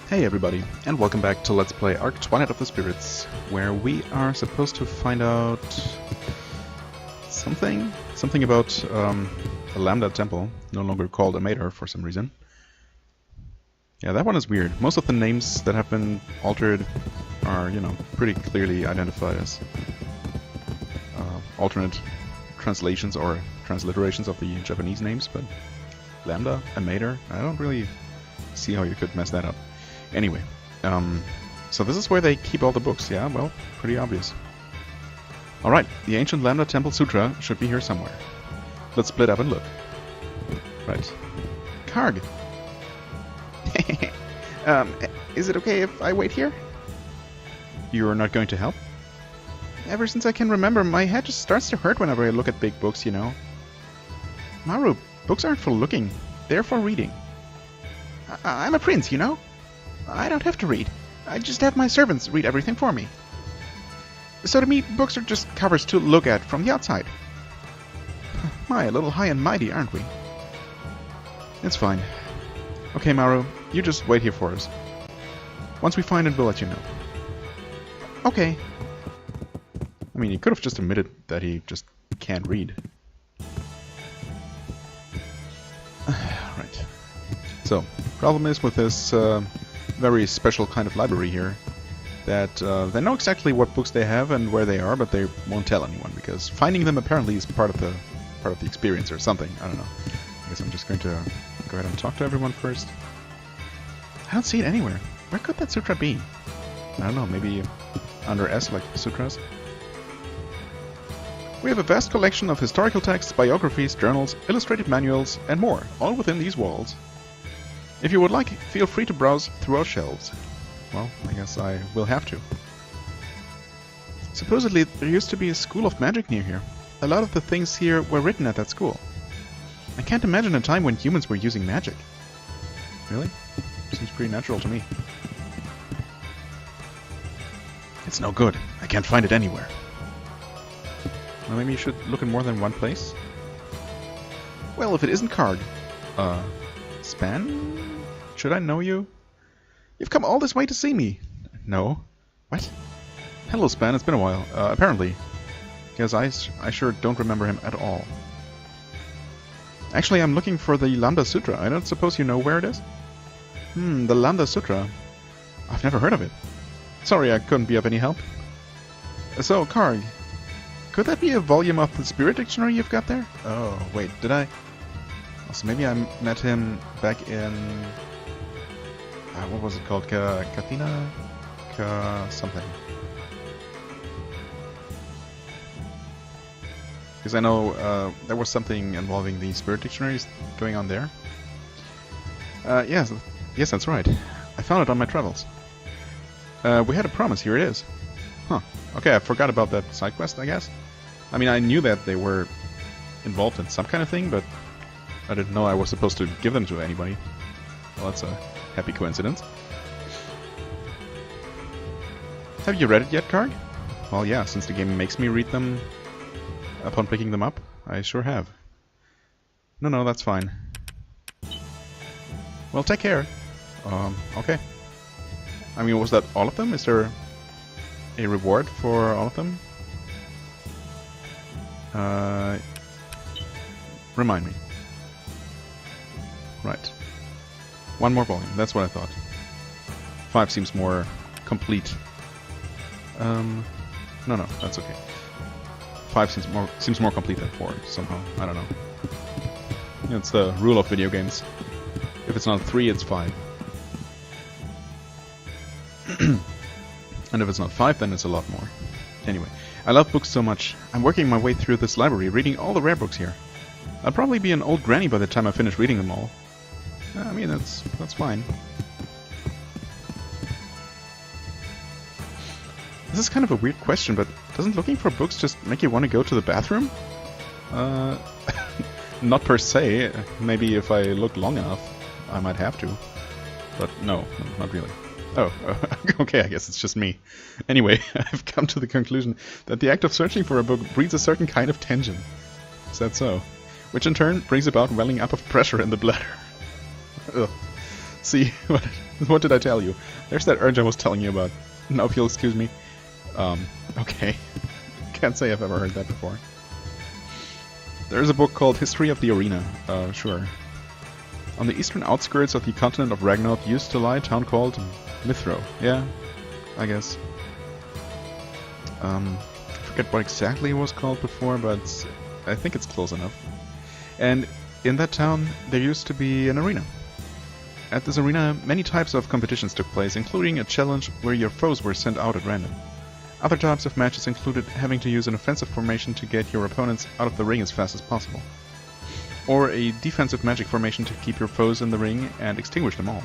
Hey everybody, and welcome back to Let's Play Arc Twilight of the Spirits, where we are supposed to find out something about the Lambda Temple, no longer called a Mater for some reason. Yeah, that one is weird. Most of the names that have been altered are, you know, pretty clearly identified as alternate translations or transliterations of the Japanese names, but Lambda, a Mater, I don't really see how you could mess that up. Anyway, so this is where they keep all the books, yeah? Well, pretty obvious. Alright, the Ancient Lambda Temple Sutra should be here somewhere. Let's split up and look. Right. Kharg! Is it okay if I wait here? You're not going to help? Ever since I can remember, my head just starts to hurt whenever I look at big books, you know. Maru, books aren't for looking, they're for reading. I'm a prince, you know? I don't have to read. I just have my servants read everything for me. So to me, books are just covers to look at from the outside. My, a little high and mighty, aren't we? It's fine. Okay, Maru, you just wait here for us. Once we find it, we'll let you know. Okay. I mean, he could have just admitted that he just can't read. Right. So, problem is with this very special kind of library here, that they know exactly what books they have and where they are, but they won't tell anyone because finding them apparently is part of the experience or something. I don't know. I guess I'm just going to go ahead and talk to everyone first. I don't see it anywhere. Where could that sutra be? I don't know. Maybe under S, like sutras. We have a vast collection of historical texts, biographies, journals, illustrated manuals, and more, all within these walls. If you would like, feel free to browse through our shelves. Well, I guess I will have to. Supposedly, there used to be a school of magic near here. A lot of the things here were written at that school. I can't imagine a time when humans were using magic. Really? Seems pretty natural to me. It's no good. I can't find it anywhere. Well, maybe you should look in more than one place? Well, if it isn't Kharg. Span? Should I know you? You've come all this way to see me. No. What? Hello, Span. It's been a while. Apparently. Because I sure don't remember him at all. Actually, I'm looking for the Lambda Sutra. I don't suppose you know where it is? The Lambda Sutra. I've never heard of it. Sorry, I couldn't be of any help. So, Kharg. Could that be a volume of the Spirit Dictionary you've got there? Oh, wait. Did I? So maybe I met him back in... what was it called? Kathina? Something. Because I know there was something involving the Spirit Dictionaries going on there. Yes, that's right. I found it on my travels. We had a promise, here it is. Huh. Okay, I forgot about that side quest, I guess. I mean, I knew that they were involved in some kind of thing, but I didn't know I was supposed to give them to anybody. Well, that's a happy coincidence. Have you read it yet, Kharg? Well, yeah, since the game makes me read them upon picking them up, I sure have. No, that's fine. Well, take care. Okay. I mean, was that all of them? Is there a reward for all of them? Remind me. Right. One more volume, that's what I thought. 5 seems more complete. No, that's okay. 5 seems more complete than 4, somehow. I don't know. It's the rule of video games. If it's not 3, it's 5. And if it's not 5, then it's a lot more. Anyway, I love books so much. I'm working my way through this library, reading all the rare books here. I'll probably be an old granny by the time I finish reading them all. I mean, that's fine. This is kind of a weird question, but doesn't looking for books just make you want to go to the bathroom? Not per se. Maybe if I look long enough, I might have to. But no, not really. Oh, okay, I guess it's just me. Anyway, I've come to the conclusion that the act of searching for a book breeds a certain kind of tension. Is that so? Which in turn brings about welling up of pressure in the bladder. Ugh. See, what did I tell you? There's that urge I was telling you about. Now if you'll excuse me. Okay. Can't say I've ever heard that before. There's a book called History of the Arena. Sure. On the eastern outskirts of the continent of Ragnarok used to lie a town called Mithro. Yeah, I guess. I forget what exactly it was called before, but I think it's close enough. And in that town, there used to be an arena. At this arena, many types of competitions took place, including a challenge where your foes were sent out at random. Other types of matches included having to use an offensive formation to get your opponents out of the ring as fast as possible, or a defensive magic formation to keep your foes in the ring and extinguish them all.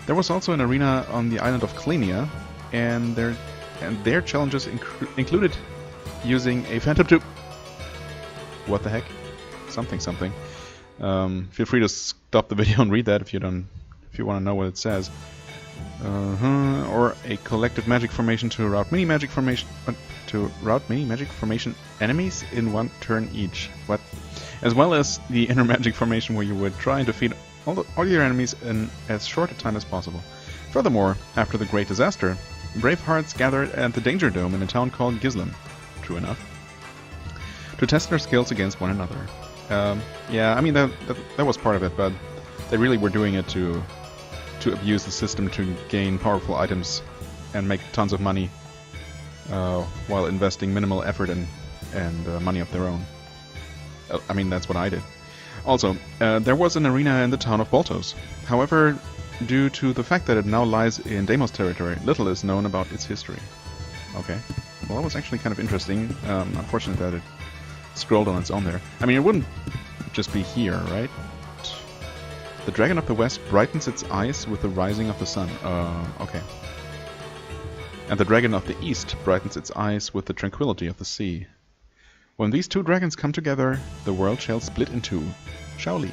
There was also an arena on the island of Klenia, and their challenges included using a phantom tube. What the heck? Something. Feel free to stop the video and read that if you want to know what it says. Or a collective magic formation to route mini magic formation enemies in one turn each. What? As well as the inner magic formation where you would try and defeat all your enemies in as short a time as possible. Furthermore, after the Great Disaster, brave hearts gathered at the Danger Dome in a town called Gislim, true enough, to test their skills against one another. Yeah, I mean that was part of it, but they really were doing it to abuse the system to gain powerful items and make tons of money while investing minimal effort and money of their own. I mean, that's what I did. Also, there was an arena in the town of Boltos. However, due to the fact that it now lies in Deimos territory, little is known about its history. Okay. Well, that was actually kind of interesting. Unfortunate that it scrolled on its own there. I mean, it wouldn't just be here, right? The dragon of the west brightens its eyes with the rising of the sun. Okay. And the dragon of the east brightens its eyes with the tranquility of the sea. When these two dragons come together, the world shall split in two. Shaoli.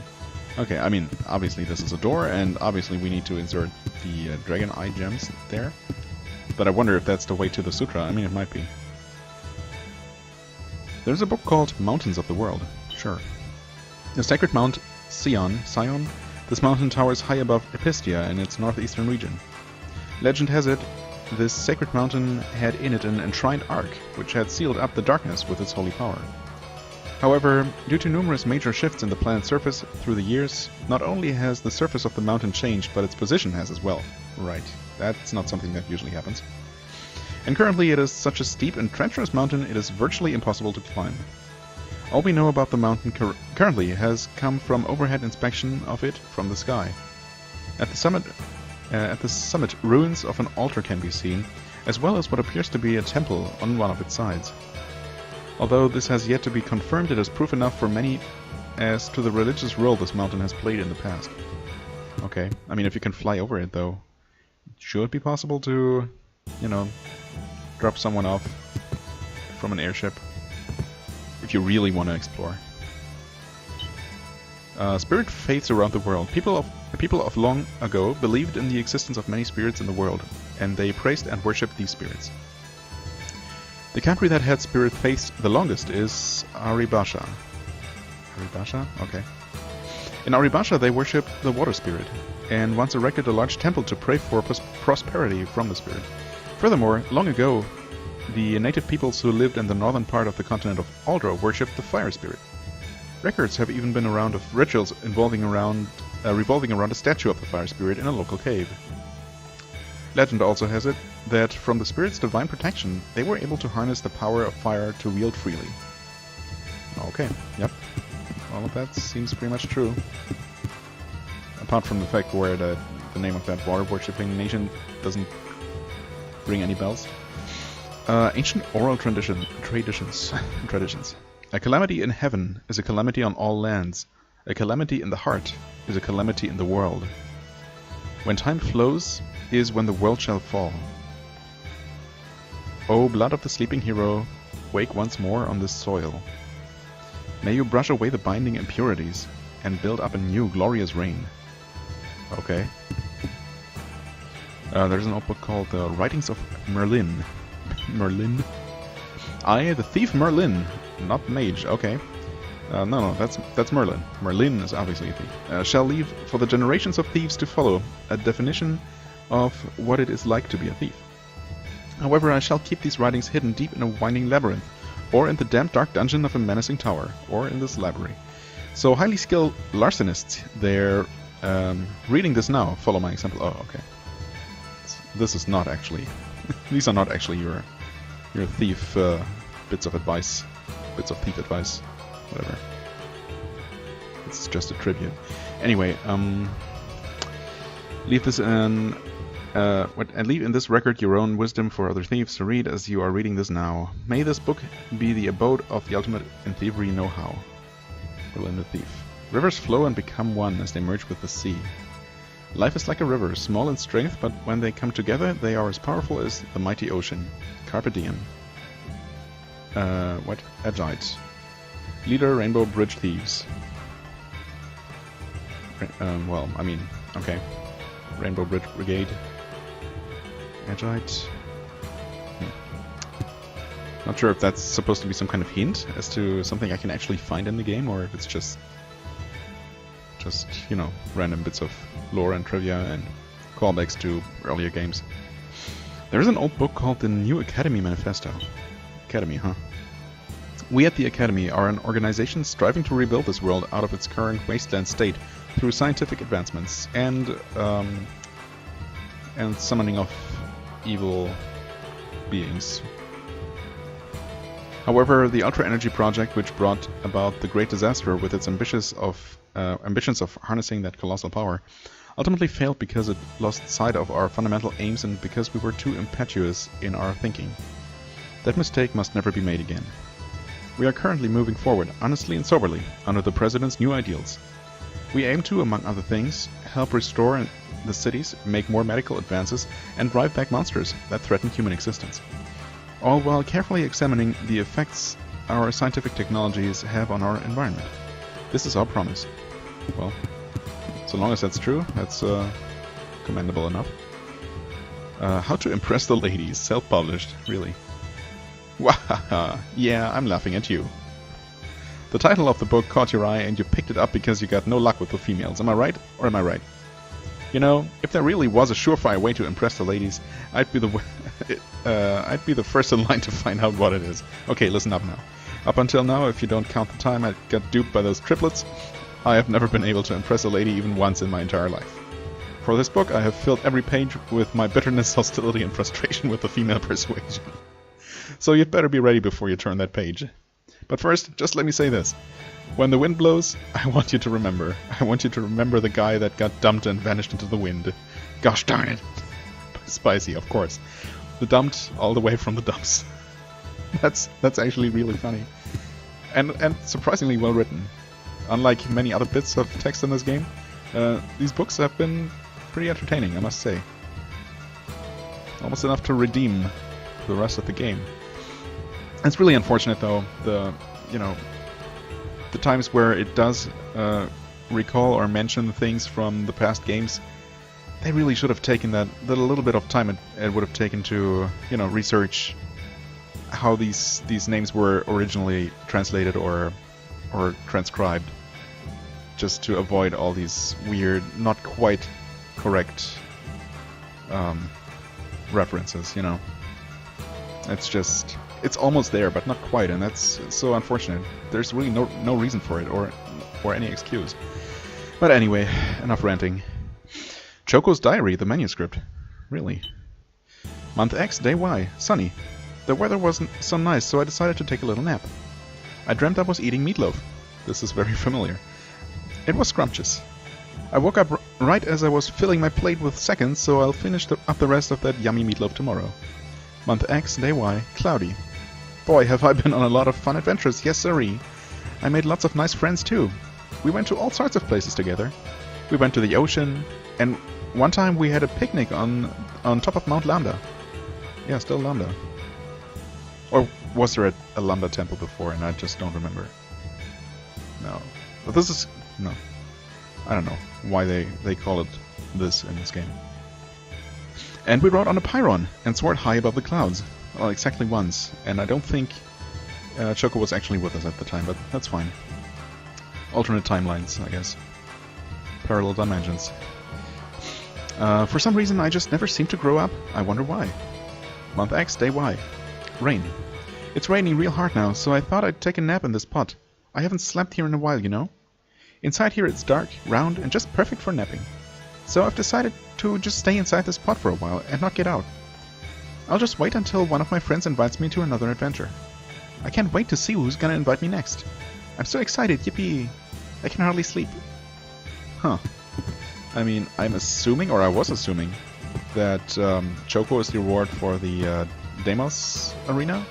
Okay, I mean, obviously this is a door, and obviously we need to insert the dragon eye gems there. But I wonder if that's the way to the sutra. I mean, it might be. There's a book called Mountains of the World. Sure. The sacred Mount Sion. This mountain towers high above Epistia in its northeastern region. Legend has it, this sacred mountain had in it an enshrined ark, which had sealed up the darkness with its holy power. However, due to numerous major shifts in the planet's surface through the years, not only has the surface of the mountain changed, but its position has as well. Right, that's not something that usually happens. And currently it is such a steep and treacherous mountain it is virtually impossible to climb. All we know about the mountain currently has come from overhead inspection of it from the sky. At the summit, ruins of an altar can be seen, as well as what appears to be a temple on one of its sides. Although this has yet to be confirmed, it is proof enough for many as to the religious role this mountain has played in the past. Okay, I mean, if you can fly over it, though, should it be possible to, you know, drop someone off from an airship? If you really want to explore. Spirit faiths around the world. People of long ago believed in the existence of many spirits in the world, and they praised and worshipped these spirits. The country that had spirit faiths the longest is Aribasha. Aribasha? Okay. In Aribasha they worshipped the water spirit, and once erected a large temple to pray for prosperity from the spirit. Furthermore, long ago, the native peoples who lived in the northern part of the continent of Aldro worshipped the fire spirit. Records have even been around of rituals revolving around a statue of the fire spirit in a local cave. Legend also has it that from the spirit's divine protection, they were able to harness the power of fire to wield freely. Okay, yep. All of that seems pretty much true. Apart from the fact where the name of that water-worshipping nation doesn't ring any bells. Ancient oral traditions. A calamity in heaven is a calamity on all lands. A calamity in the heart is a calamity in the world. When time flows is when the world shall fall. O blood of the sleeping hero, wake once more on this soil. May you brush away the binding impurities and build up a new glorious reign. Okay. There's an old book called The Writings of Merlin. Merlin? I, the thief Merlin, not mage, okay. No, that's Merlin. Merlin is obviously a thief. Shall leave for the generations of thieves to follow a definition of what it is like to be a thief. However, I shall keep these writings hidden deep in a winding labyrinth, or in the damp dark dungeon of a menacing tower, or in this library. So highly skilled larcenists, they're reading this now. Follow my example. Oh, okay. This is not actually... these are not actually your thief bits of advice. Bits of thief advice. Whatever. It's just a tribute. Anyway, leave this in... and leave in this record your own wisdom for other thieves to read as you are reading this now. May this book be the abode of the ultimate in thievery know-how. Merlin the Thief. Rivers flow and become one as they merge with the sea. Life is like a river, small in strength, but when they come together, they are as powerful as the mighty ocean. Carpe diem. What? Agite. Leader, Rainbow Bridge Thieves. Well, I mean, okay. Rainbow Bridge Brigade. Agite. Not sure if that's supposed to be some kind of hint as to something I can actually find in the game, or if it's just, you know, random bits of lore and trivia and callbacks to earlier games. There's an old book called the New Academy Manifesto. Academy, huh? We at the Academy are an organization striving to rebuild this world out of its current wasteland state through scientific advancements and summoning of evil beings. However, the Ultra Energy Project, which brought about the Great Disaster with its ambitions of harnessing that colossal power, ultimately failed because it lost sight of our fundamental aims and because we were too impetuous in our thinking. That mistake must never be made again. We are currently moving forward, honestly and soberly, under the President's new ideals. We aim to, among other things, help restore the cities, make more medical advances, and drive back monsters that threaten human existence. All while carefully examining the effects our scientific technologies have on our environment. This is our promise. Well, so long as that's true, that's commendable enough. How to Impress the Ladies, self-published, really. Wahaha, yeah, I'm laughing at you. The title of the book caught your eye and you picked it up because you got no luck with the females. Am I right, or am I right? You know, if there really was a surefire way to impress the ladies, I'd be the first in line to find out what it is. Okay, listen up now. Up until now, if you don't count the time I got duped by those triplets, I have never been able to impress a lady even once in my entire life. For this book, I have filled every page with my bitterness, hostility, and frustration with the female persuasion. So you'd better be ready before you turn that page. But first, just let me say this. When the wind blows, I want you to remember. I want you to remember the guy that got dumped and vanished into the wind. Gosh darn it. Spicy, of course. The dumped all the way from the dumps. That's actually really funny. And surprisingly well written. Unlike many other bits of text in this game, these books have been pretty entertaining, I must say. Almost enough to redeem the rest of the game. It's really unfortunate though, the times where it does recall or mention things from the past games. They really should have taken the little bit of time it would have taken to, research how these names were originally translated or transcribed, just to avoid all these weird, not quite correct references, It's almost there, but not quite, and that's so unfortunate. There's really no reason for it, or any excuse. But anyway, enough ranting. Choco's Diary, the manuscript. Really. Month X, Day Y, sunny. The weather wasn't so nice, so I decided to take a little nap. I dreamt I was eating meatloaf. This is very familiar. It was scrumptious. I woke up right as I was filling my plate with seconds, so I'll finish up the rest of that yummy meatloaf tomorrow. Month X, Day Y, cloudy. Boy, have I been on a lot of fun adventures, yes sirree. I made lots of nice friends too. We went to all sorts of places together. We went to the ocean, and one time we had a picnic on top of Mount Lambda. Yeah, still Lambda. Or was there a Lambda temple before and I just don't remember? No. But this is... no. I don't know why they call it this in this game. And we rode on a Pyron and soared high above the clouds. Well, exactly once. And I don't think Choco was actually with us at the time, but that's fine. alternate timelines, I guess. Parallel dimensions. For some reason, I just never seem to grow up. I wonder why. Month X, day Y. Rain. It's raining real hard now, so I thought I'd take a nap in this pot. I haven't slept here in a while, you know? Inside here it's dark, round, and just perfect for napping. So I've decided to just stay inside this pot for a while and not get out. I'll just wait until one of my friends invites me to another adventure. I can't wait to see who's gonna invite me next. I'm so excited, yippee! I can hardly sleep. Huh. I mean, I'm assuming, or I was assuming, that Choco is the reward for the Deimos arena.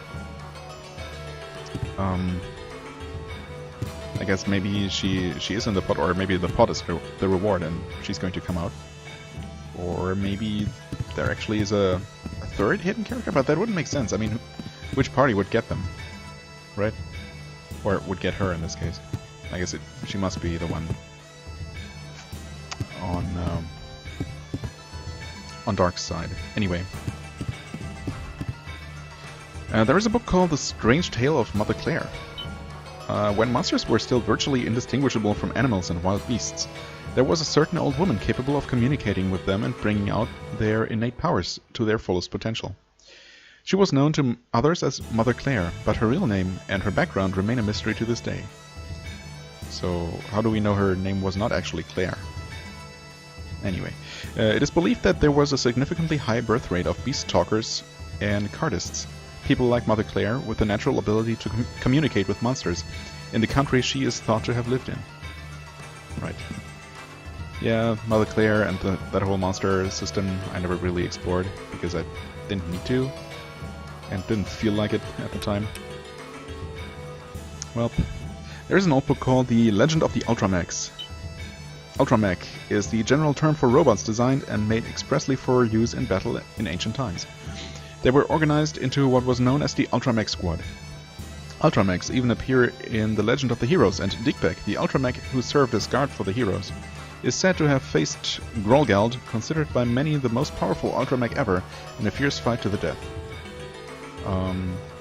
I guess maybe she is in the pot, or maybe the pot is the reward and she's going to come out. Or maybe there actually is a third hidden character, but that wouldn't make sense. I mean, which party would get them, right? Or would get her in this case. I guess she must be the one on Dark's side. Anyway. There is a book called The Strange Tale of Mother Claire. When monsters were still virtually indistinguishable from animals and wild beasts, there was a certain old woman capable of communicating with them and bringing out their innate powers to their fullest potential. She was known to others as Mother Claire, but her real name and her background remain a mystery to this day. So, how do we know her name was not actually Claire? Anyway, it is believed that there was a significantly high birth rate of beast talkers and cardists, people like Mother Claire with the natural ability to communicate with monsters, in the country she is thought to have lived in. Right. Yeah, Mother Claire and that whole monster system I never really explored, because I didn't need to, and didn't feel like it at the time. Well, there's an old book called The Legend of the Ultramechs. Ultramech is the general term for robots designed and made expressly for use in battle in ancient times. They were organized into what was known as the Ultramech Squad. Ultramechs even appear in The Legend of the Heroes, and Dikbek, the Ultramech who served as guard for the heroes, is said to have faced Grolgald, considered by many the most powerful Ultramech ever, in a fierce fight to the death.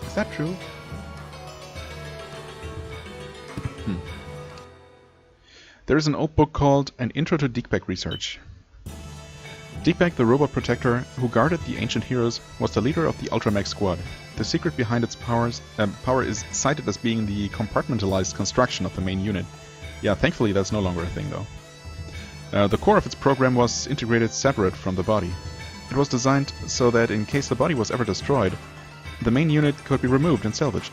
Is that true? There is an old book called An Intro to Dikbek Research. Dikbek, the robot protector who guarded the ancient heroes, was the leader of the Ultramech Squad. The secret behind its power is cited as being the compartmentalized construction of the main unit. Yeah, thankfully that's no longer a thing though. The core of its program was integrated separate from the body. It was designed so that in case the body was ever destroyed, the main unit could be removed and salvaged.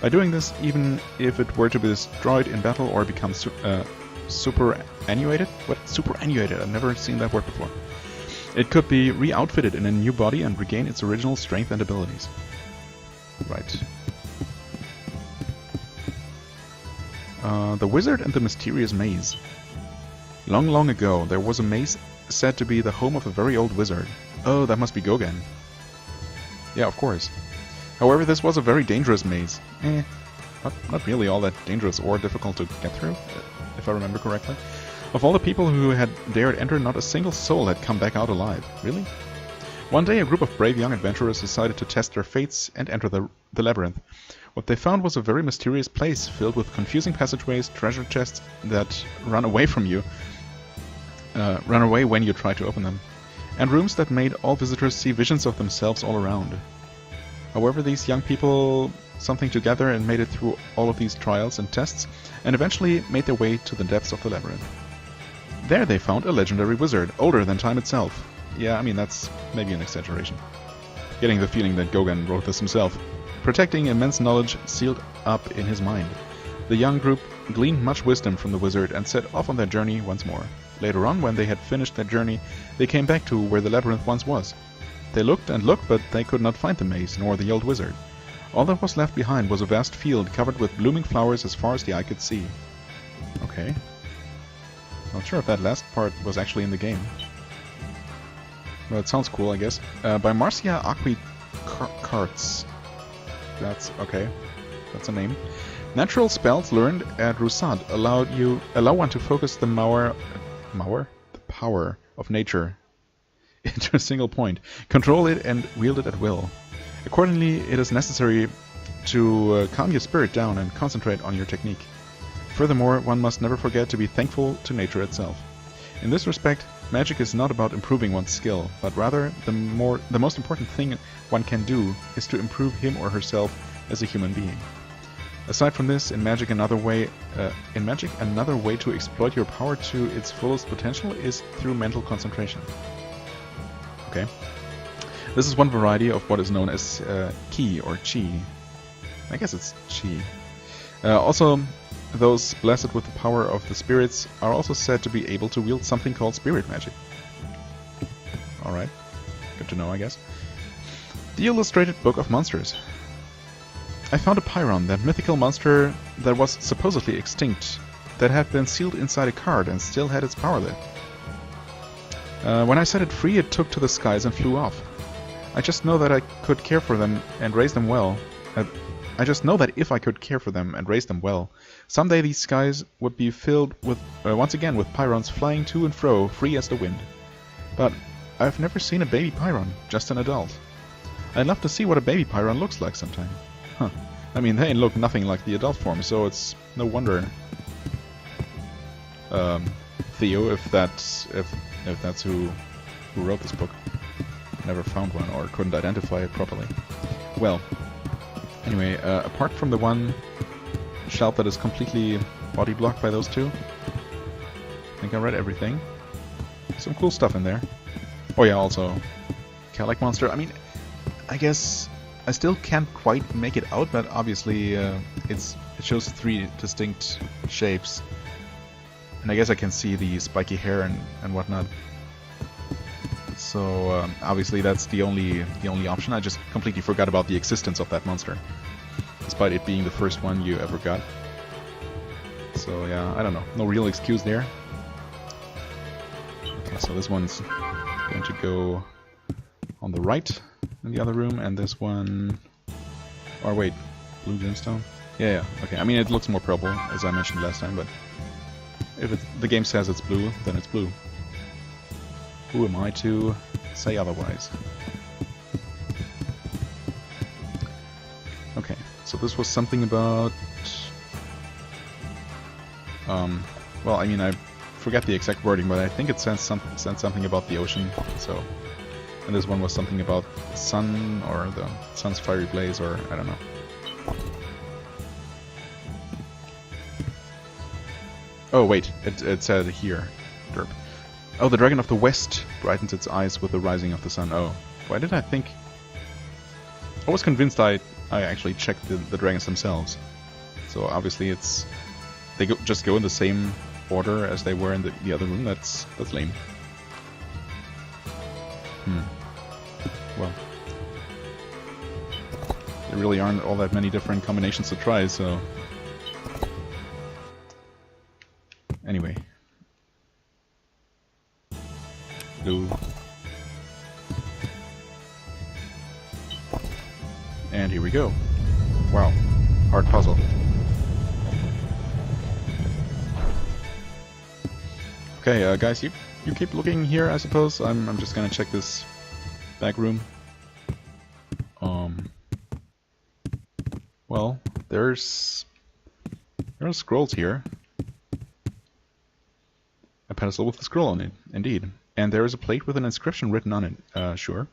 By doing this, even if it were to be destroyed in battle or become superannuated? What? Superannuated, I've never seen that word before. It could be re-outfitted in a new body and regain its original strength and abilities. Right. The Wizard and the Mysterious Maze. Long, long ago, there was a maze said to be the home of a very old wizard. Oh, that must be Gauguin. Yeah, of course. However, this was a very dangerous maze. Not really all that dangerous or difficult to get through, if I remember correctly. Of all the people who had dared enter, not a single soul had come back out alive. Really? One day, a group of brave young adventurers decided to test their fates and enter the labyrinth. What they found was a very mysterious place filled with confusing passageways, treasure chests that run away from you, run away when you try to open them, and rooms that made all visitors see visions of themselves all around. However, these young people something together and made it through all of these trials and tests, and eventually made their way to the depths of the labyrinth. There they found a legendary wizard, older than time itself. Yeah, I mean, that's maybe an exaggeration. Getting the feeling that Gauguin wrote this himself. Protecting immense knowledge sealed up in his mind. The young group gleaned much wisdom from the wizard and set off on their journey once more. Later on, when they had finished their journey, they came back to where the labyrinth once was. They looked and looked, but they could not find the maze, nor the old wizard. All that was left behind was a vast field covered with blooming flowers as far as the eye could see. Okay. Not sure if that last part was actually in the game. Well, it sounds cool, I guess. By Marcia Karts. That's okay. That's a name. Natural spells learned at Rusad allow one to focus the power of nature into a single point, control it and wield it at will. Accordingly, it is necessary to calm your spirit down and concentrate on your technique. Furthermore, one must never forget to be thankful to nature itself. In this respect, magic is not about improving one's skill, but rather the most important thing one can do is to improve him or herself as a human being. Aside from this, in magic another way to exploit your power to its fullest potential is through mental concentration. Okay. This is one variety of what is known as ki or chi. I guess it's chi. Also, those blessed with the power of the spirits are also said to be able to wield something called spirit magic. Alright. Good to know, I guess. The Illustrated Book of Monsters. I found a Pyron, that mythical monster that was supposedly extinct, that had been sealed inside a card and still had its power lit. When I set it free, it took to the skies and flew off. I just know that I could care for them and raise them well. I just know that if I could care for them and raise them well, someday these skies would be filled with, once again, with Pyrons flying to and fro, free as the wind. But I've never seen a baby Pyron, just an adult. I'd love to see what a baby Pyron looks like sometime. Huh. I mean, they look nothing like the adult form, so it's no wonder. Theo, if that's who wrote this book, never found one or couldn't identify it properly. Well, anyway, apart from the one shelf that is completely body blocked by those two, I think I read everything. Some cool stuff in there. Oh yeah, also Kharg monster. I mean, I guess I still can't quite make it out, but obviously it shows 3 distinct shapes, and I guess I can see the spiky hair and whatnot. So obviously that's the only option. I just completely forgot about the existence of that monster, despite it being the first one you ever got. So yeah, I don't know. No real excuse there. Okay, so this one's going to go on the right in the other room, and this one... Or wait, blue gemstone? Yeah, okay. I mean, it looks more purple, as I mentioned last time, but if the game says it's blue, then it's blue. Who am I to say otherwise? Okay, so this was something about... well, I mean, I forget the exact wording, but I think it said something about the ocean, so... And this one was something about the sun, or the sun's fiery blaze, or I don't know. Oh wait, it said here. Derp. Oh, the Dragon of the West brightens its eyes with the rising of the sun. Oh, why did I think... I was convinced I actually checked the dragons themselves. So obviously it's... They just go in the same order as they were in the other room. That's lame. Well, there really aren't all that many different combinations to try, so... Anyway. Blue. And here we go. Wow. Hard puzzle. Okay, guys, you keep looking here, I suppose. I'm just gonna check this back room. Well, there are scrolls here. A pedestal with a scroll on it, indeed. And there is a plate with an inscription written on it, sure.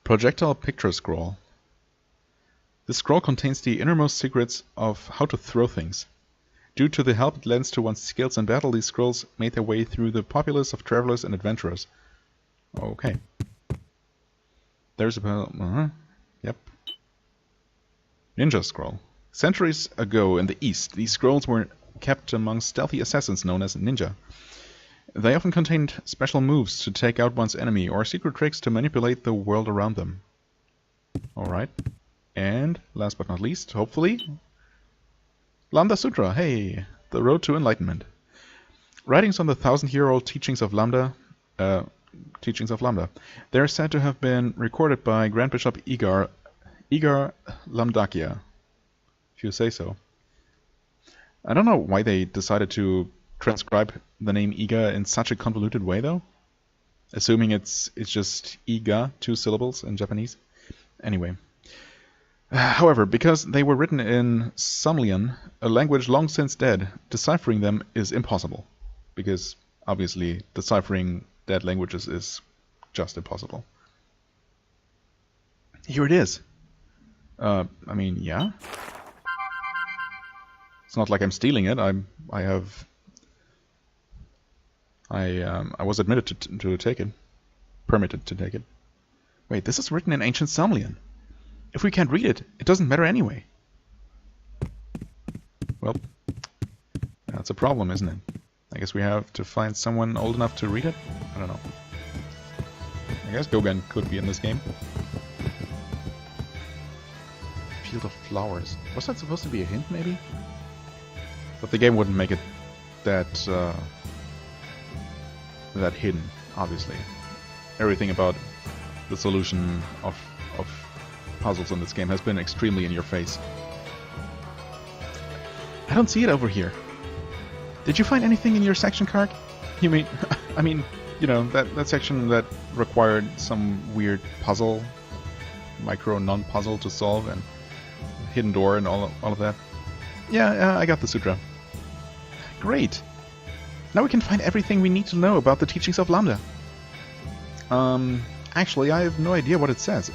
Projectile Picture Scroll. This scroll contains the innermost secrets of how to throw things. Due to the help it lends to one's skills in battle, these scrolls made their way through the populace of travelers and adventurers. Okay. There's a... Yep. Ninja Scroll. Centuries ago in the East, these scrolls were kept among stealthy assassins known as ninja. They often contained special moves to take out one's enemy, or secret tricks to manipulate the world around them. Alright. And, last but not least, hopefully... Lambda Sutra, hey! The Road to Enlightenment. Writings on the 1,000-year-old teachings of Lambda... They are said to have been recorded by Grand Bishop Igar Lamdakia, if you say so. I don't know why they decided to transcribe the name Iga in such a convoluted way, though. Assuming it's just Iga, 2 syllables in Japanese. Anyway. However, because they were written in Somlian, a language long since dead, deciphering them is impossible. Because, obviously, deciphering dead languages is just impossible. Here it is. I mean, yeah. It's not like I'm stealing it. I was admitted to take it. Permitted to take it. Wait, this is written in ancient Somlian. If we can't read it, it doesn't matter anyway. Well, that's a problem, isn't it? I guess we have to find someone old enough to read it? I don't know. I guess Gauguin could be in this game. Field of Flowers. Was that supposed to be a hint, maybe? But the game wouldn't make it that hidden, obviously. Everything about the solution of puzzles in this game has been extremely in your face. I don't see it over here. Did you find anything in your section, Kharg? You mean, I mean, you know, that section that required some weird puzzle, micro non-puzzle to solve, and hidden door and all of that? Yeah, I got the sutra. Great! Now we can find everything we need to know about the teachings of Lambda. Actually, I have no idea what it says.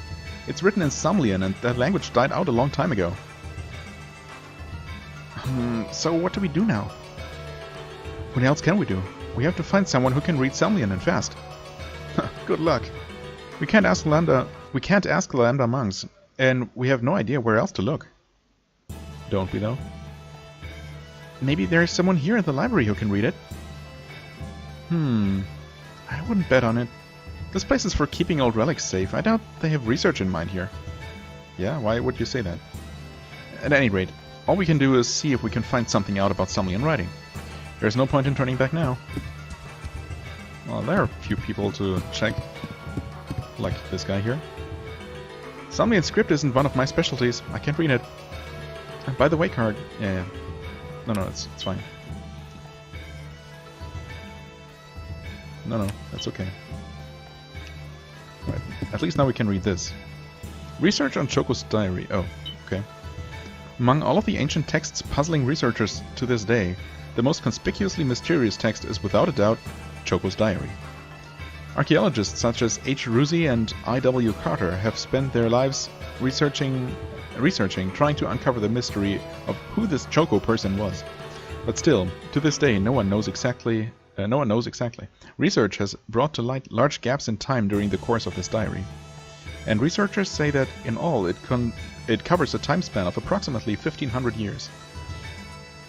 It's written in Somlian, and that language died out a long time ago. So what do we do now? What else can we do? We have to find someone who can read Somlian and fast. Good luck. We can't ask Lambda monks, and we have no idea where else to look. Don't we though? Maybe there is someone here in the library who can read it. I wouldn't bet on it. This place is for keeping old relics safe. I doubt they have research in mind here. Yeah, why would you say that? At any rate, all we can do is see if we can find something out about Somlian writing. There's no point in turning back now. Well, there are a few people to check. Like this guy here. Somlian script isn't one of my specialties. I can't read it. And by the way, Kharg. Yeah. No, it's fine. No, that's okay. Right. At least now we can read this. Research on Choco's diary. Oh, okay. Among all of the ancient texts puzzling researchers to this day, the most conspicuously mysterious text is without a doubt Choco's diary. Archaeologists such as H. Ruzi and I.W. Carter have spent their lives researching, trying to uncover the mystery of who this Choco person was. But still, to this day, no one knows exactly. Research has brought to light large gaps in time during the course of this diary. And researchers say that, in all, it covers a time span of approximately 1500 years.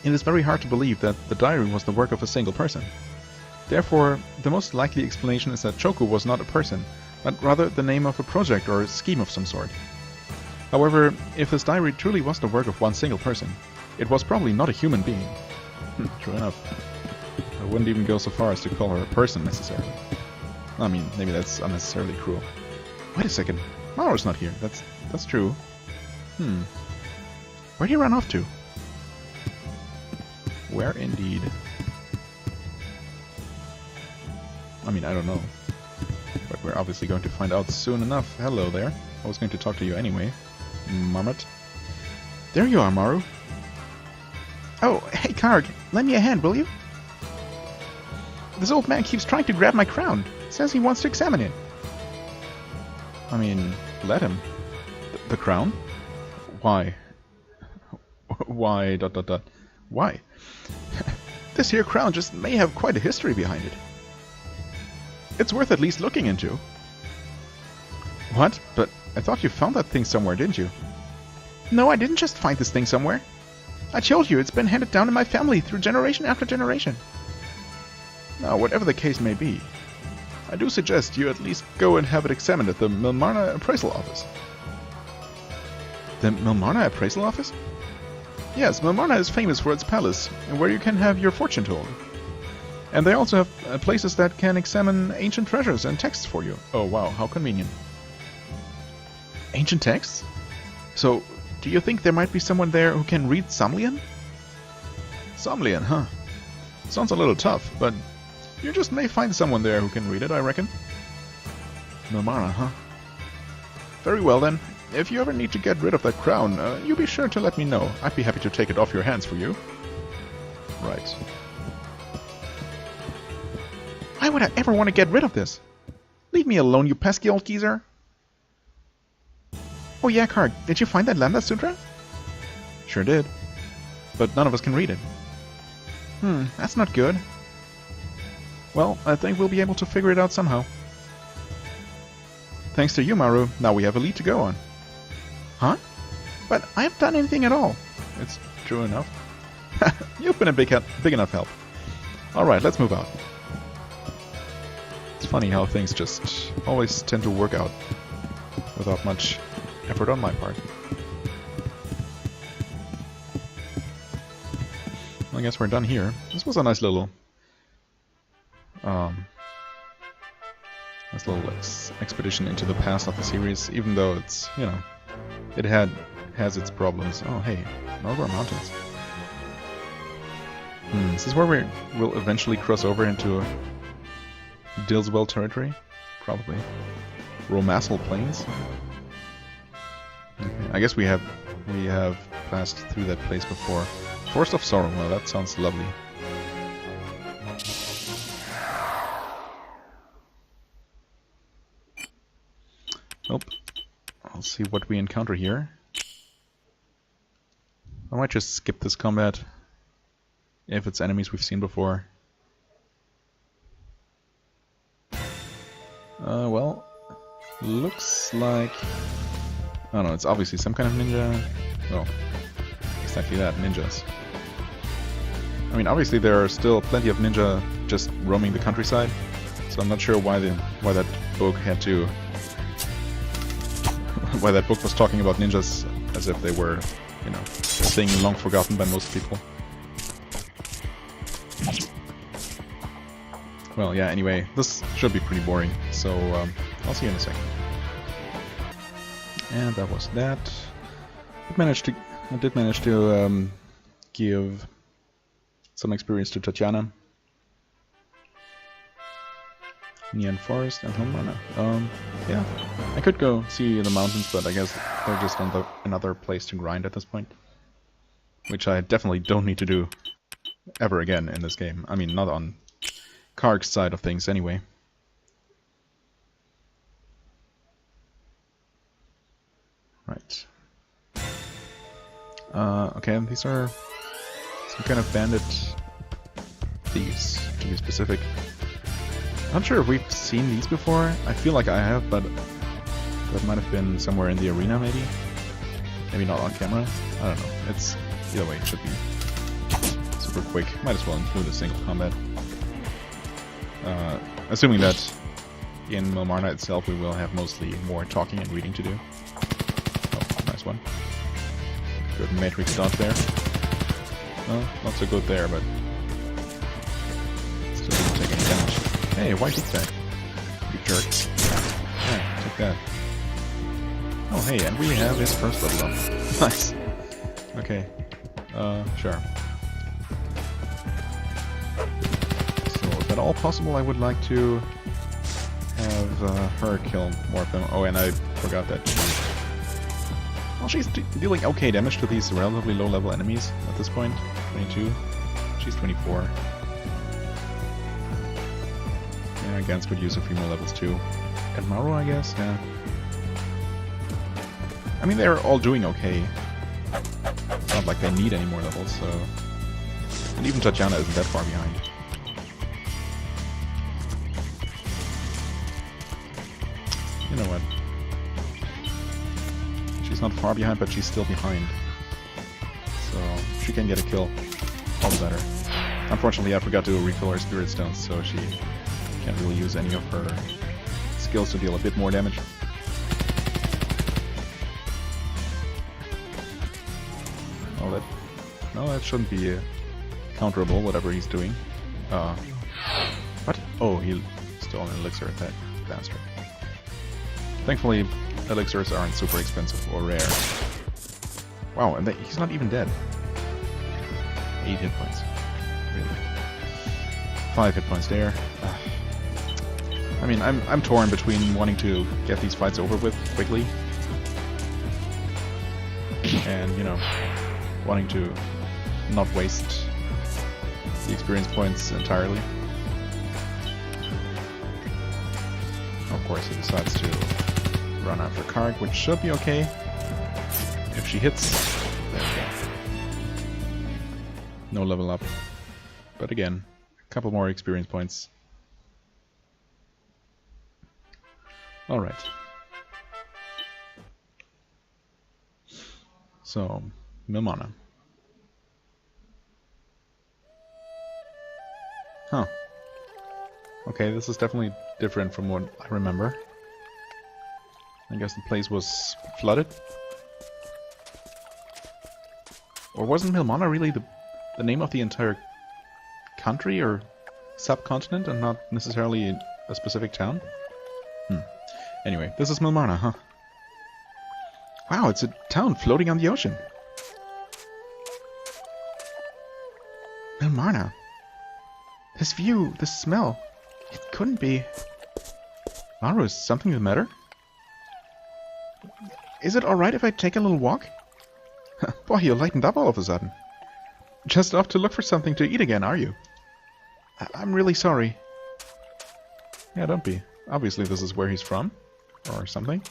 It is very hard to believe that the diary was the work of a single person. Therefore, the most likely explanation is that Choco was not a person, but rather the name of a project or a scheme of some sort. However, if this diary truly was the work of one single person, it was probably not a human being. True enough. I wouldn't even go so far as to call her a person necessarily. I mean, maybe that's unnecessarily cruel. Wait a second. Mauro's not here. That's true. Where'd he run off to? Where indeed? I mean, I don't know. But we're obviously going to find out soon enough. Hello there. I was going to talk to you anyway. Marmot. There you are, Maru. Oh, hey Kharg. Lend me a hand, will you? This old man keeps trying to grab my crown. Says he wants to examine it. I mean, let him. The crown? Why? Why? ... Why? This here crown just may have quite a history behind it. It's worth at least looking into. What? But I thought you found that thing somewhere, didn't you? No, I didn't just find this thing somewhere. I told you, it's been handed down in my family through generation after generation. Now, whatever the case may be, I do suggest you at least go and have it examined at the Milmarna appraisal office. The Milmarna appraisal office? Yes, Milmarna is famous for its palace, where you can have your fortune told. And they also have places that can examine ancient treasures and texts for you. Oh wow, how convenient. Ancient texts? So, do you think there might be someone there who can read Somlian? Somlian, huh? Sounds a little tough, but you just may find someone there who can read it, I reckon. Milmarna, huh? Very well then. If you ever need to get rid of that crown, you be sure to let me know. I'd be happy to take it off your hands for you. Right. Why would I ever want to get rid of this? Leave me alone, you pesky old geezer. Oh yeah, Kharg, did you find that Lambda Sutra? Sure did. But none of us can read it. That's not good. Well, I think we'll be able to figure it out somehow. Thanks to you, Maru, now we have a lead to go on. Huh? But I haven't done anything at all. It's true enough. You've been a big enough help. Alright, let's move out. It's funny how things just always tend to work out without much effort on my part. I guess we're done here. This was a nice little expedition into the past of the series, even though it's, you know, it has its problems. Oh hey, Milmarna Mountains. Is this where we'll eventually cross over into Dillswell territory? Probably. Romassal Plains? Okay. I guess we have passed through that place before. Forest of Sorrow, well that sounds lovely. Nope. I'll see what we encounter here. I might just skip this combat if it's enemies we've seen before. Well, looks like... I don't know, it's obviously some kind of ninja... Well, exactly that, ninjas. I mean, obviously there are still plenty of ninja just roaming the countryside, so I'm not sure why that book had to... why that book was talking about ninjas as if they were, you know, a thing long forgotten by most people. Well, yeah, anyway, this should be pretty boring, so I'll see you in a second. And that was that. I did manage to give some experience to Tatiana. Neon Forest and Milmarna. Yeah, I could go see the mountains, but I guess they're just another place to grind at this point. Which I definitely don't need to do ever again in this game. I mean, not on Kharg's side of things anyway. Right. Okay, these are some kind of bandit thieves, to be specific. I'm not sure if we've seen these before. I feel like I have, but that might have been somewhere in the arena, maybe? Maybe not on camera? I don't know. It's... either way, it should be super quick. Might as well include a single combat. Assuming that in Milmarna itself we will have mostly more talking and reading to do. Oh, nice one. Good matrix dodge there. No, not so good there, but still didn't take any damage. Hey, white heat tag. You jerk. Yeah, take that. Oh hey, and we have his first level up. Nice. Okay. Sure. So, if at all possible, I would like to have her kill more of them. Oh, and I forgot that she's dealing okay damage to these relatively low-level enemies at this point. 22. She's 24. Yeah, Gans could use a few more levels too. And Maru, I guess, yeah. I mean, they're all doing okay. It's not like they need any more levels, so... And even Tatiana isn't that far behind. You know what? She's not far behind, but she's still behind. So, she can get a kill. All the better. Unfortunately, I forgot to refill her Spirit Stones, so she can't really use any of her skills to deal a bit more damage. No, that shouldn't be counterable, whatever he's doing. What? Oh, he stole an elixir, that bastard. Thankfully, elixirs aren't super expensive or rare. Wow, and he's not even dead. 8 hit points. Really? 5 hit points there. I mean, I'm torn between wanting to get these fights over with quickly and, you know, wanting to not waste the experience points entirely. Of course, he decides to run after Kharg, which should be okay. If she hits, there we go. No level up. But again, a couple more experience points. Alright. So, Milmarna. Huh. Okay, this is definitely different from what I remember. I guess the place was flooded. Or wasn't Milmarna really the name of the entire country or subcontinent and not necessarily a specific town? Anyway, this is Milmarna, huh? Wow, it's a town floating on the ocean. Milmarna. This view, this smell. It couldn't be... Maru, is something the matter? Is it alright if I take a little walk? Boy, you lightened up all of a sudden. Just off to look for something to eat again, are you? I'm really sorry. Yeah, don't be. Obviously this is where he's from. Or something.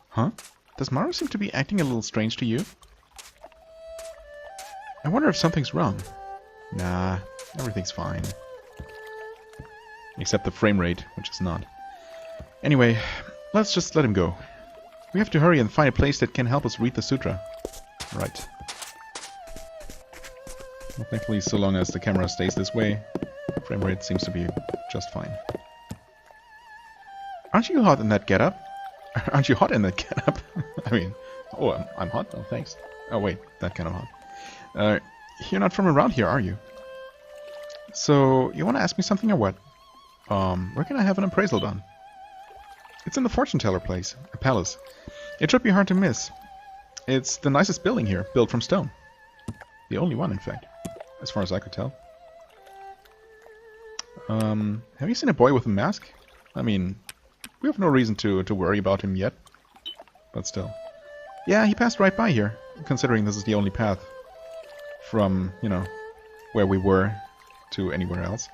Huh? Does Maru seem to be acting a little strange to you? I wonder if something's wrong. Nah, everything's fine. Except the frame rate, which is not. Anyway, let's just let him go. We have to hurry and find a place that can help us read the sutra. Right. Well, thankfully, so long as the camera stays this way, frame rate seems to be just fine. Aren't you hot in that getup? Aren't you hot in that getup? I mean, oh, I'm hot? Oh, thanks. Oh, wait, that kind of hot. You're not from around here, are you? So, you want to ask me something or what? Where can I have an appraisal done? It's in the fortune teller place, a palace. It should be hard to miss. It's the nicest building here, built from stone. The only one, in fact, as far as I could tell. Have you seen a boy with a mask? I mean, we have no reason to worry about him yet. But still. Yeah, he passed right by here, considering this is the only path from, you know, where we were to anywhere else.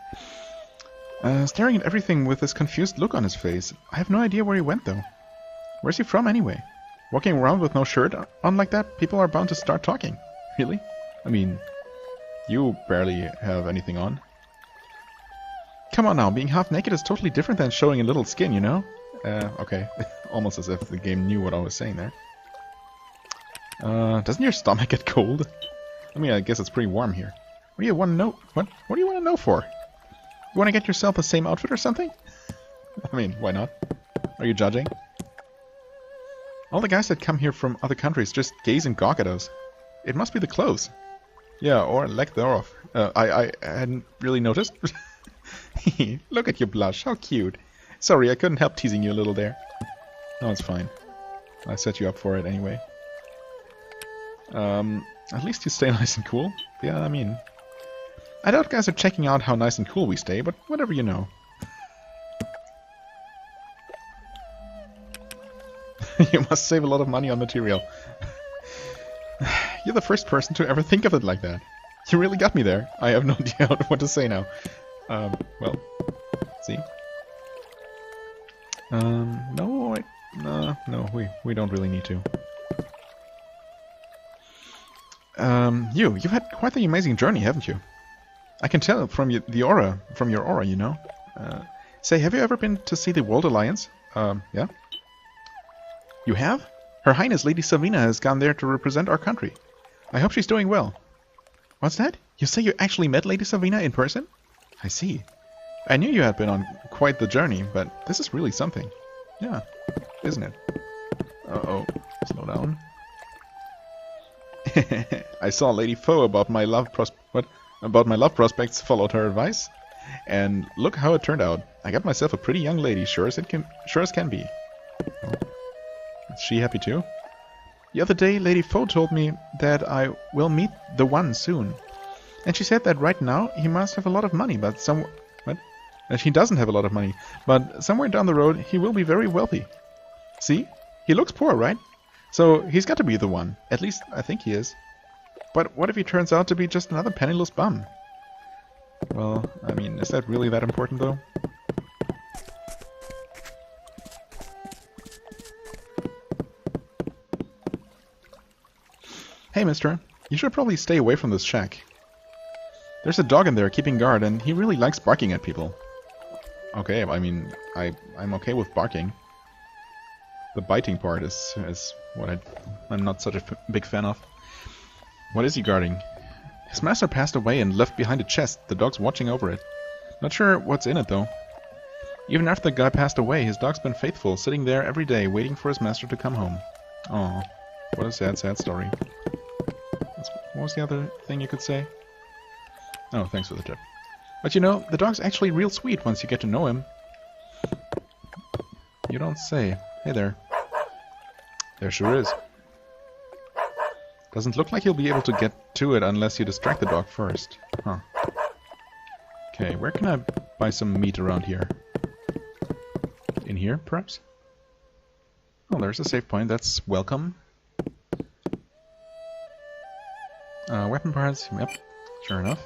Staring at everything with this confused look on his face. I have no idea where he went, though. Where's he from, anyway? Walking around with no shirt on like that, people are bound to start talking. Really? I mean, you barely have anything on. Come on now, being half naked is totally different than showing a little skin, you know? Okay. Almost as if the game knew what I was saying there. Doesn't your stomach get cold? I mean, I guess it's pretty warm here. What do you want to know? What do you want to know for? You want to get yourself the same outfit or something? I mean, why not? Are you judging? All the guys that come here from other countries just gaze and gawk at us. It must be the clothes. Yeah, or lack thereof. I hadn't really noticed. Look at you blush, how cute. Sorry, I couldn't help teasing you a little there. No, it's fine. I set you up for it anyway. At least you stay nice and cool. Yeah, I mean... I doubt guys are checking out how nice and cool we stay, but whatever you know. You must save a lot of money on material. You're the first person to ever think of it like that. You really got me there. I have no idea what to say now. Well, see? No, no, we don't really need to. You've had quite the amazing journey, haven't you? I can tell from your aura, you know. Say, have you ever been to see the World Alliance? Yeah? You have? Her Highness Lady Savina has gone there to represent our country. I hope she's doing well. What's that? You say you actually met Lady Savina in person? I see. I knew you had been on quite the journey, but this is really something. Yeah, isn't it? Uh-oh. Slow down. I saw Lady Foe about my love prospects, followed her advice, and look how it turned out. I got myself a pretty young lady, sure as can be. Oh. Is she happy too? The other day, Lady Foe told me that I will meet the one soon, and she said that right now he must have a lot of money, but he doesn't have a lot of money, but somewhere down the road he will be very wealthy. See? He looks poor, right? So he's got to be the one. At least I think he is. But what if he turns out to be just another penniless bum? Well, I mean, is that really that important though? Hey mister, you should probably stay away from this shack. There's a dog in there keeping guard and he really likes barking at people. Okay, I mean, I'm okay with barking. The biting part is what I'm not such a big fan of. What is he guarding? His master passed away and left behind a chest. The dog's watching over it. Not sure what's in it though. Even after the guy passed away, his dog's been faithful, sitting there every day waiting for his master to come home. Aw, what a sad, sad story. What was the other thing you could say? Oh, thanks for the tip. But you know, the dog's actually real sweet once you get to know him. You don't say. Hey there. There sure is. Doesn't look like you'll be able to get to it unless you distract the dog first. Huh. Okay, where can I buy some meat around here? In here, perhaps? Oh, there's a save point. That's welcome. Weapon parts. Yep, sure enough.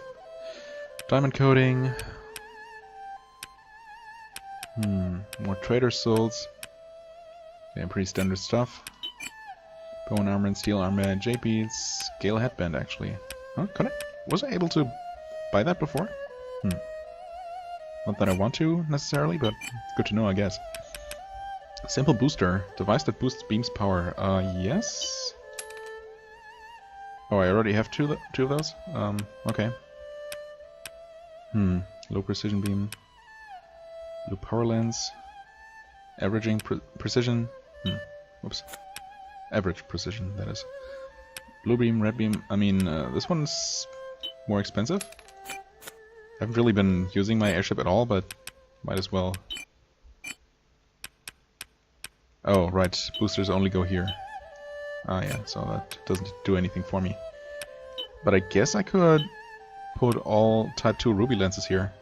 Diamond coating. More trader souls. Okay, pretty standard stuff. Bone armor and steel armor, jade beads, scale headband actually. Huh? Was I able to buy that before? Not that I want to necessarily, but good to know, I guess. Simple booster, device that boosts beam's power. Yes. Oh, I already have two of those. Okay. Low precision beam. Low power lens. Averaging precision. Whoops. Average precision, that is. Blue beam, red beam. I mean, this one's more expensive. I haven't really been using my airship at all, but might as well. Oh, right. Boosters only go here. Ah, yeah, so that doesn't do anything for me. But I guess I could put all Type 2 ruby lenses here.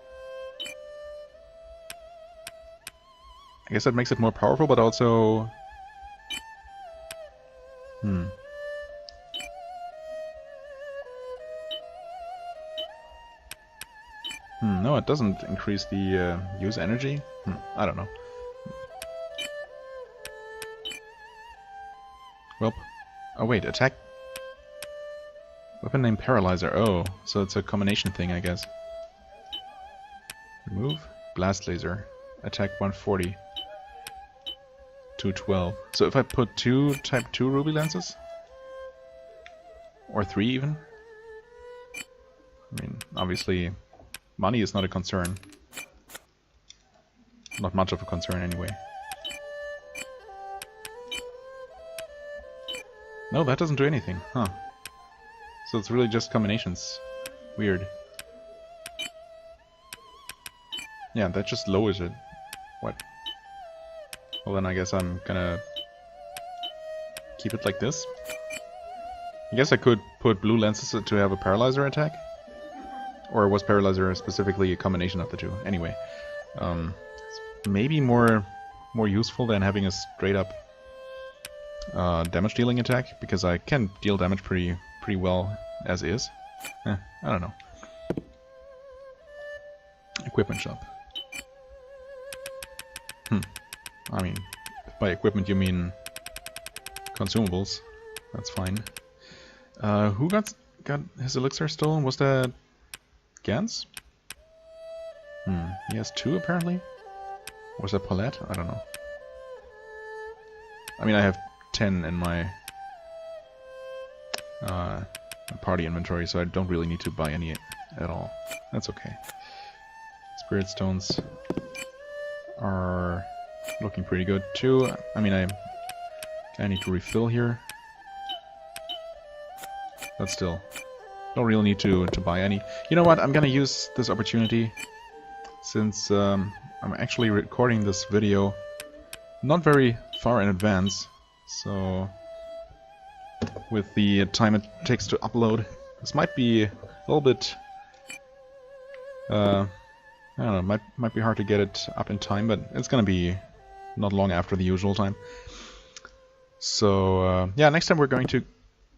I guess that makes it more powerful, but also... No, it doesn't increase the use energy. I don't know. Well, oh wait, attack. Weapon name Paralyzer. Oh, so it's a combination thing, I guess. Remove. Blast laser. Attack 140. 212. So if I put 2 Type 2 ruby lenses? Or 3 even? I mean, obviously, money is not a concern. Not much of a concern anyway. No, that doesn't do anything, huh. So it's really just combinations. Weird. Yeah, that just lowers it. What? Well then I guess I'm gonna keep it like this. I guess I could put blue lenses to have a paralyzer attack. Or was paralyzer specifically a combination of the two? Anyway. It's maybe more useful than having a straight up damage dealing attack, because I can deal damage pretty well as is. I don't know. Equipment shop. I mean, if by equipment you mean consumables, that's fine. Who got his elixir stolen? Was that Gans? He has 2 apparently. Was that Paulette? I don't know. I mean, I have 10 in my party inventory, so I don't really need to buy any at all. That's okay. Spirit stones are looking pretty good too. I mean, I need to refill here, but still, don't really need to buy any. You know what? I'm gonna use this opportunity, since I'm actually recording this video not very far in advance. So, with the time it takes to upload, this might be a little bit, I don't know, might be hard to get it up in time, but it's gonna be not long after the usual time. So, yeah, next time we're going to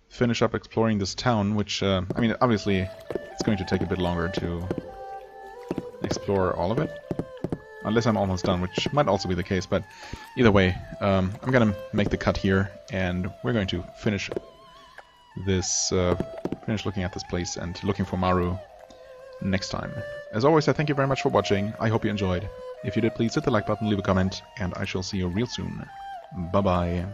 finish up exploring this town, which, I mean, obviously, it's going to take a bit longer to explore all of it. Unless I'm almost done, which might also be the case, but either way, I'm gonna make the cut here, and we're going to finish this, finish looking at this place and looking for Maru next time. As always, I thank you very much for watching. I hope you enjoyed. If you did, please hit the like button, leave a comment, and I shall see you real soon. Bye-bye.